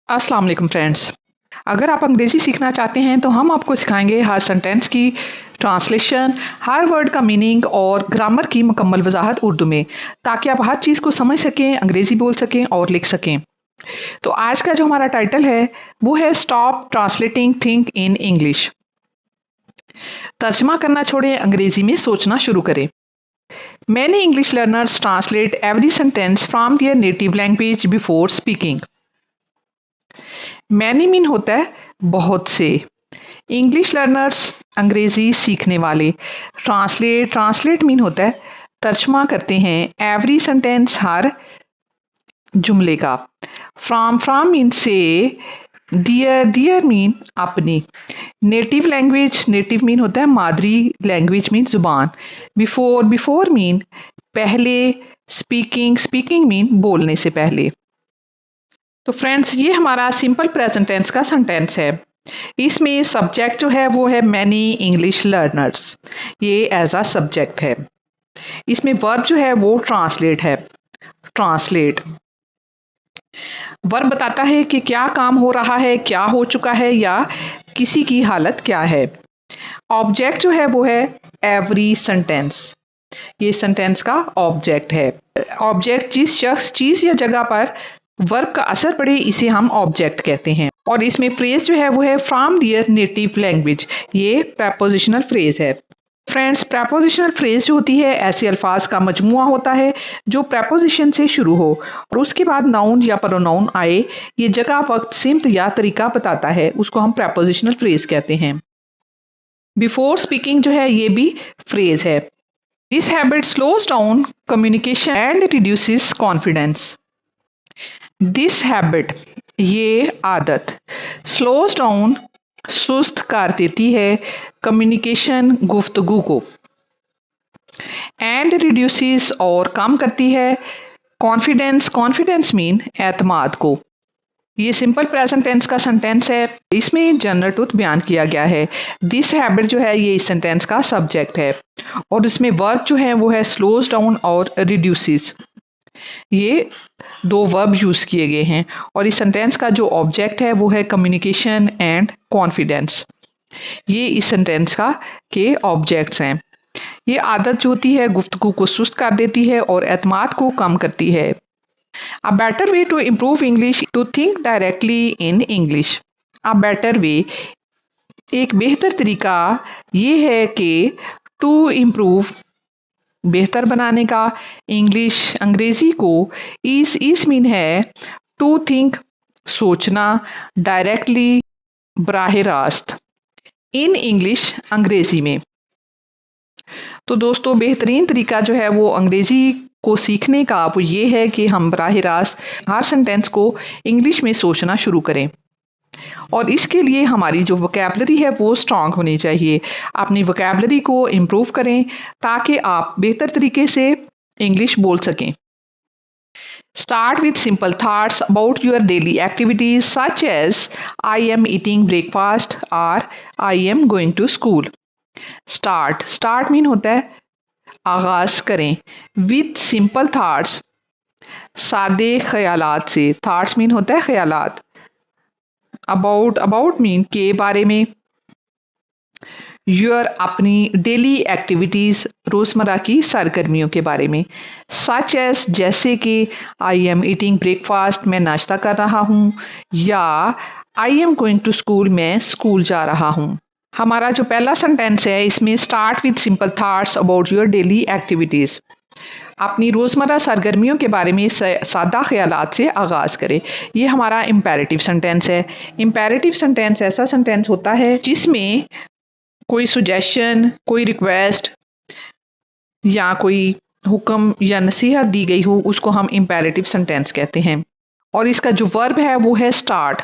अस्सलाम वालेकुम फ्रेंड्स। अगर आप अंग्रेज़ी सीखना चाहते हैं तो हम आपको सिखाएंगे हर सेंटेंस की ट्रांसलेशन, हर वर्ड का मीनिंग और ग्रामर की मुकम्मल वजाहत उर्दू में, ताकि आप हर चीज़ को समझ सकें, अंग्रेज़ी बोल सकें और लिख सकें। तो आज का जो हमारा टाइटल है वो है stop translating think in English. तर्जमा करना छोड़ें, अंग्रेज़ी में सोचना शुरू करें। Many English learners translate every sentence from there native language before speaking. Many mean होता है बहुत से। इंग्लिश लर्नर्स अंग्रेजी सीखने वाले। ट्रांसलेट मीन होता है तर्जमा करते हैं। एवरी सेंटेंस हर जुमले का। फ्रॉम मीन से। डियर मीन अपनी। नेटिव मीन होता है मादरी। लैंग्वेज मीन जुबान। बिफोर मीन पहले। स्पीकिंग मीन बोलने से पहले। तो फ्रेंड्स, ये हमारा सिंपल प्रेजेंट टेंस का सेंटेंस है। इसमें सब्जेक्ट जो है वो है मैनी इंग्लिश लर्नर्स। ये एज अ सब्जेक्ट है। इसमें वर्ब जो है वो ट्रांसलेट है। ट्रांसलेट वर्ब बताता है कि क्या काम हो रहा है, क्या हो चुका है या किसी की हालत क्या है। ऑब्जेक्ट जो है वो है एवरी सेंटेंस। ये सेंटेंस का ऑब्जेक्ट है। ऑब्जेक्ट जिस शख्स, चीज या जगह पर वर्ब का असर पड़े, इसे हम ऑब्जेक्ट कहते हैं। और इसमें फ्रेज जो है वो है फ्रॉम दियर नेटिव लैंग्वेज। ये प्रपोजिशनल फ्रेज है। फ्रेंड्स, प्रपोजिशनल फ्रेज जो होती है ऐसे अल्फाज का मजमुआ होता है जो प्रपोजिशन से शुरू हो और उसके बाद नाउन या प्रोनाउन आए। ये जगह, वक्त, सिमत या तरीका बताता है, उसको हम प्रपोजिशनल फ्रेज कहते हैं। बिफोर स्पीकिंग जो है ये भी फ्रेज है। This habit slows down communication and reduces confidence. This habit ये आदत, स्लोज डाउन सुस्त कर देती है, कम्युनिकेशन गुफ्तगू को, एंड रिड्यूसेस और कम करती है, कॉन्फिडेंस मीन एतमाद को। ये सिंपल प्रेजेंट टेंस का सेंटेंस है। इसमें जनरल ट्रुथ बयान किया गया है। दिस हैबिट जो है ये इस सेंटेंस का सब्जेक्ट है और इसमें वर्ब जो है वो है स्लोज डाउन और रिड्यूसेस। ये दो वर्ब यूज किए गए हैं और इस सेंटेंस का जो ऑब्जेक्ट है वो है कम्युनिकेशन एंड कॉन्फिडेंस। ये इस सेंटेंस का के ऑब्जेक्ट्स हैं। ये आदत जो होती है गुफ्तगू को सुस्त कर देती है और एतमाद को कम करती है। A better way to improve English to think directly in English. A better way एक बेहतर तरीका ये है कि टू इम्प्रूव बेहतर बनाने का, इंग्लिश अंग्रेजी को, इस मीन है टू थिंक सोचना, डायरेक्टली बराह रास्त, इन इंग्लिश अंग्रेजी में। तो दोस्तों, बेहतरीन तरीका जो है वो अंग्रेजी को सीखने का वो ये है कि हम बराह रास्त हर सेंटेंस को इंग्लिश में सोचना शुरू करें और इसके लिए हमारी जो वोकैबलरी है वो स्ट्रांग होनी चाहिए। अपनी वोकैबलरी को इम्प्रूव करें ताकि आप बेहतर तरीके से इंग्लिश बोल सकें। Start with simple thoughts about your daily activities such as I am eating breakfast or I am going to school. Start mean होता है आगाज करें। With simple thoughts सादे ख्यालात से। Thoughts मीन होता है ख्यालात। About मीन के बारे में। योर अपनी डेली एक्टिविटीज रोजमर्रा की सरगर्मियों के बारे में। सच एस जैसे कि आई एम ईटिंग ब्रेकफास्ट मैं नाश्ता कर रहा हूँ, या I am going to school मैं स्कूल जा रहा हूँ। हमारा जो पहला सेंटेंस है इसमें start with simple thoughts about your daily activities. अपनी रोजमर्रा सरगर्मियों के बारे में सादा ख्यालात से आगाज करें। ये हमारा इम्पेरेटिव सेंटेंस है। इम्पेरेटिव सेंटेंस ऐसा सेंटेंस होता है जिसमें कोई सुजेशन, कोई रिक्वेस्ट या कोई हुक्म या नसीहत दी गई हो, उसको हम इम्पेरेटिव सेंटेंस कहते हैं। और इसका जो वर्ब है वो है स्टार्ट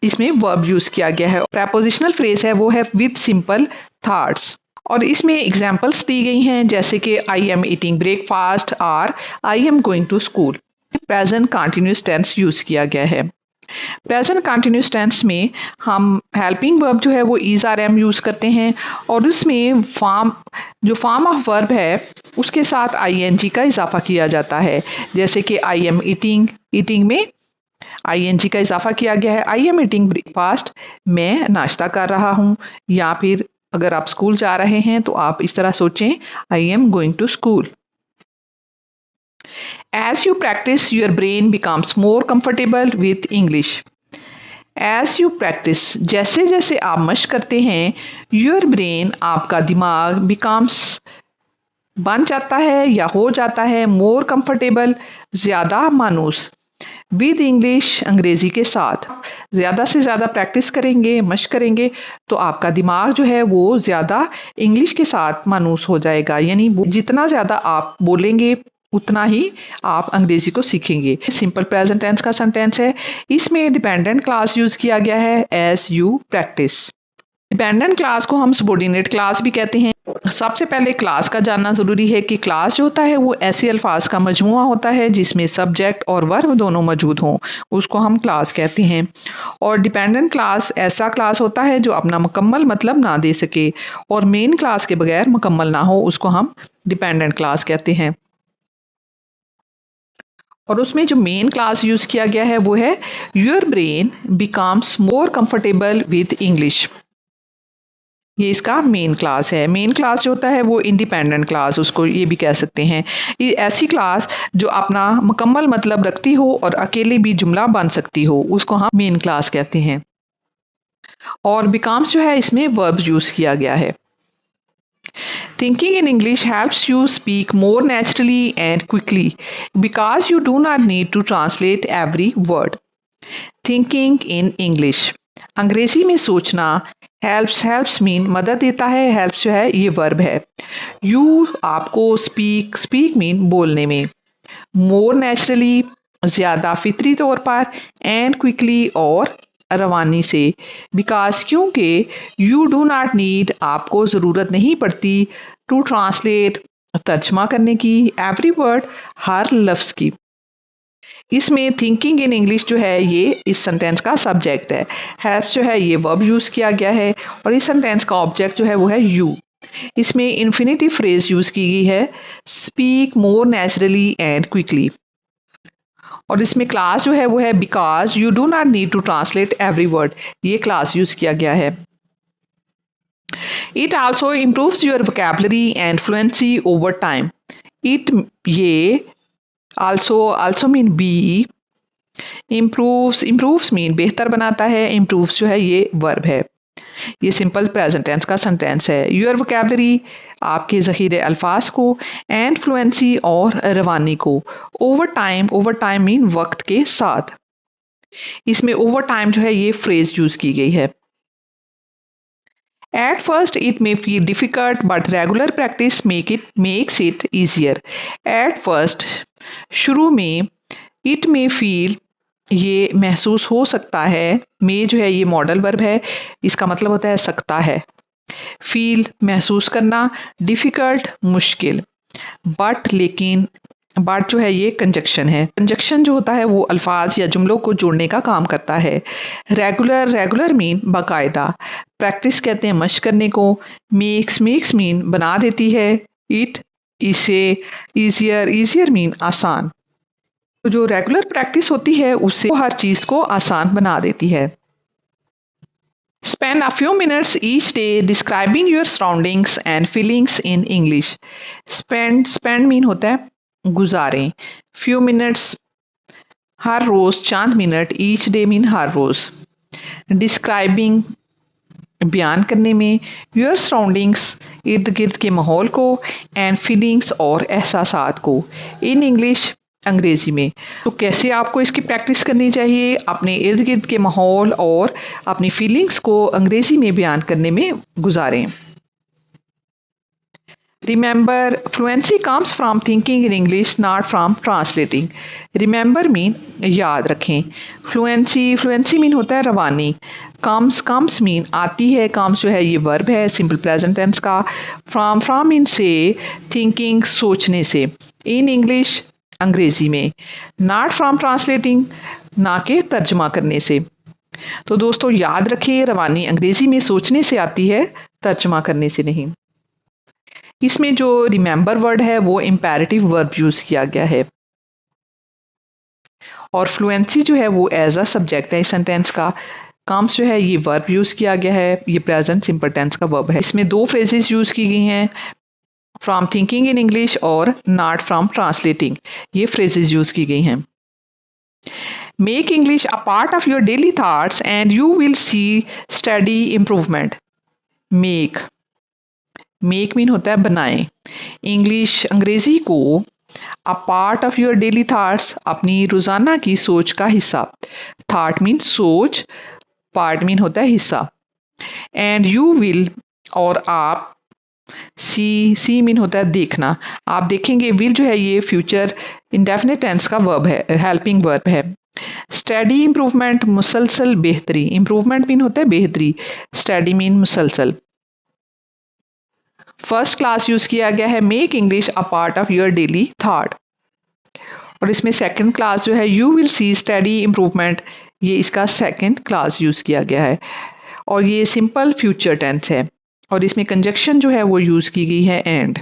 इसमें वर्ब यूज किया गया है। प्रेपोजिशनल फ्रेज है वो है विद सिंपल थॉट्स और इसमें एग्जांपल्स दी गई हैं जैसे कि आई एम ईटिंग ब्रेकफास्ट और I am going to school. Present continuous tense use किया गया है। प्रेजेंट कंटिन्यूअस टेंस में हम हेल्पिंग वर्ब जो है वो इज आर एम यूज करते हैं और उसमें फॉर्म ऑफ वर्ब है उसके साथ आईएनजी का इजाफा किया जाता है। जैसे कि आई एम ईटिंग में आईएनजी का इजाफा किया गया है। आई एम ईटिंग ब्रेकफास्ट, मैं नाश्ता कर रहा हूँ। या फिर अगर आप स्कूल जा रहे हैं तो आप इस तरह सोचें, I am going to school. As you practise your brain becomes more comfortable with English. As you practise, जैसे जैसे आप मशक करते हैं, योर ब्रेन, आपका दिमाग, बिकम्स, बन जाता है या हो जाता है, मोर कंफर्टेबल, ज़्यादा मानूस, विद इंग्लिश, अंग्रेज़ी के साथ। ज़्यादा से ज़्यादा प्रैक्टिस करेंगे, मशक करेंगे, तो आपका दिमाग जो है वो ज़्यादा इंग्लिश के साथ मानूस हो जाएगा। यानी जितना ज़्यादा आप बोलेंगे उतना ही आप अंग्रेज़ी को सीखेंगे। सिंपल प्रेजेंट टेंस का सेंटेंस है, इसमें डिपेंडेंट क्लास यूज़ किया गया है, as you practise. Dependent clause को हम सबॉर्डिनेट क्लास भी कहते हैं। सबसे पहले क्लास का जानना ज़रूरी है कि क्लास जो होता है वो ऐसे अल्फाज का मजमुआ होता है जिसमें सब्जेक्ट और वर्ब दोनों मौजूद हों, उसको हम क्लास कहते हैं। और डिपेंडेंट क्लास ऐसा क्लास होता है जो अपना मुकम्मल मतलब ना दे सके और मेन क्लास के बगैर मुकम्मल ना हो, उसको हम डिपेंडेंट क्लास कहते हैं। और उसमें जो मेन क्लास यूज़ किया गया है वो है, your brain becomes more comfortable with English. ये इसका मेन क्लास है। मेन क्लास जो होता है वो इंडिपेंडेंट क्लास उसको ये भी कह सकते हैं। ये ऐसी क्लास जो अपना मुकम्मल मतलब रखती हो और अकेले भी जुमला बन सकती हो, उसको हम मेन क्लास कहते हैं। और बिकम्स जो है इसमें वर्ब यूज़ किया गया है। Thinking in English helps you speak more naturally and quickly because you do not need to translate every word. Thinking in English, अंग्रेजी में सोचना, हेल्प्स मीन मदद देता है, हेल्प्स जो है ये वर्ब है। यू आपको, स्पीक मीन बोलने में, मोर नेचुरली ज़्यादा फितरी तौर पर, एंड क्विकली और रवानी से, बिकॉज क्योंकि, यू डू नॉट नीड आपको ज़रूरत नहीं पड़ती, टू ट्रांसलेट तर्जमा करने की, एवरी वर्ड हर लफ्ज़ की। इसमें थिंकिंग इन इंग्लिश जो है ये इस सेंटेंस का सब्जेक्ट है। हैव्स जो है ये वर्ब यूज़ किया गया है और इस सेंटेंस का ऑब्जेक्ट जो है वो है यू। इसमें इन्फिनेटिव फ्रेज यूज़ की गई है, speak more naturally and quickly. और इसमें क्लास जो है वो है because you do not need to translate every word, ये क्लास यूज़ किया गया है। It also improves your vocabulary and fluency over time. It, ये, also mean be, improves mean बेहतर बनाता है, इम्प्रूव्स जो है ये वर्ब है। ये सिंपल प्रेजेंट टेंस का सेंटेंस है। योर वोकैबुलरी आपके ज़ख़ीरे अल्फाज को, एंड फ्लुएंसी और रवानी को, ओवर टाइम मीन वक्त के साथ। इसमें ओवर टाइम जो है ये फ्रेज यूज़ की गई है। At first it may feel difficult but regular practice makes it easier. At first, शुरू में, it may feel, ये महसूस हो सकता है, may जो है ये मॉडल वर्ब है, इसका मतलब होता है सकता है। फील महसूस करना, डिफ़िकल्ट मुश्किल, बट लेकिन, बट जो है ये कंजक्शन है। कंजक्शन जो होता है वो अल्फाज या जुमलों को जोड़ने का काम करता है। रेगुलर मीन बाकायदा, प्रैक्टिस कहते हैं मशक करने को, मेक्स मीन बना देती है, इट इसे, ईजियर मीन आसान। तो जो रेगुलर प्रैक्टिस होती है उससे हर चीज़ को आसान बना देती है। Spend a few minutes each day describing your surroundings and feelings in English. Spend mean होता है गुजारें, few minutes हर रोज चंद मिनट, each day मीन हर रोज, describing बयान करने में, your surroundings इर्द गिर्द के माहौल को, and feelings और एहसासात को, in English अंग्रेजी में। तो कैसे आपको इसकी प्रैक्टिस करनी चाहिए, अपने इर्द गिर्द के माहौल और अपनी फीलिंग्स को अंग्रेजी में बयान करने में गुजारें। Remember, fluency comes from thinking in English, not from translating. Remember mean याद रखें। Fluency मीन होता है रवानी। Comes मीन आती है, comes जो है ये वर्ब है सिंपल प्रेजेंट टेंस का। From मीन से, thinking सोचने से। In English अंग्रेजी में। Not from translating ना के तर्जमा करने से। तो दोस्तों याद रखिए, रवानी अंग्रेजी में सोचने से आती है, तर्जमा करने से नहीं। इसमें जो रिमेंबर वर्ड है वो इम्पेरेटिव वर्ब यूज किया गया है। और फ्लुएंसी जो है वो एज अ सब्जेक्ट है इस सेंटेंस का। कम्स जो है ये वर्ब यूज़ किया गया है, ये प्रेजेंट सिंपल टेंस का वर्ब है। इसमें दो फ्रेजेस यूज़ की गई हैं, फ्रॉम थिंकिंग इन इंग्लिश और नॉट फ्रॉम ट्रांसलेटिंग, ये फ्रेजेस यूज़ की गई हैं। Make English a part of your daily thoughts and you will see study improvement. Make, make mean होता है बनाएं। इंग्लिश अंग्रेजी को a part of your daily thoughts, अपनी रोजाना की सोच का हिस्सा। थॉट मीन सोच, पार्ट मीन होता है हिस्सा। एंड यू विल, और आप, सी मीन होता है देखना, आप देखेंगे। विल जो है ये फ्यूचर इंडेफिनिट टेंस का वर्ब है, हेल्पिंग वर्ब है। स्टडी इम्प्रूवमेंट, मुसलसल बेहतरी। इम्प्रूवमेंट मीन होता है बेहतरी, स्टडी मीन मुसलसल। फर्स्ट क्लास यूज किया गया है, make English a part of your daily thought. और इसमें सेकंड क्लास जो है, you will see study improvement, ये इसका सेकंड क्लास यूज किया गया है। और ये सिंपल फ्यूचर टेंस है, और इसमें कंजक्शन जो है वो यूज की गई है एंड।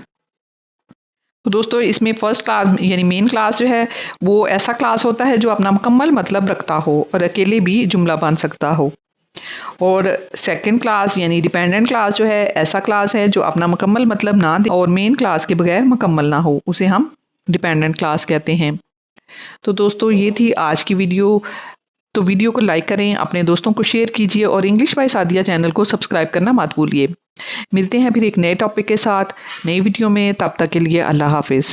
तो दोस्तों इसमें फर्स्ट क्लास यानी मेन क्लास जो है वो ऐसा क्लास होता है जो अपना मुकम्मल मतलब रखता हो और अकेले भी जुमला बन सकता हो। और सेकंड क्लास यानी डिपेंडेंट क्लास जो है ऐसा क्लास है जो अपना मुकम्मल मतलब ना दे और मेन क्लास के बगैर मुकम्मल ना हो, उसे हम डिपेंडेंट क्लास कहते हैं। तो दोस्तों ये थी आज की वीडियो। तो वीडियो को लाइक करें, अपने दोस्तों को शेयर कीजिए और इंग्लिश बाय सादिया चैनल को सब्सक्राइब करना मत भूलिए। मिलते हैं फिर एक नए टॉपिक के साथ नई वीडियो में, तब तक के लिए अल्लाह हाफिज़।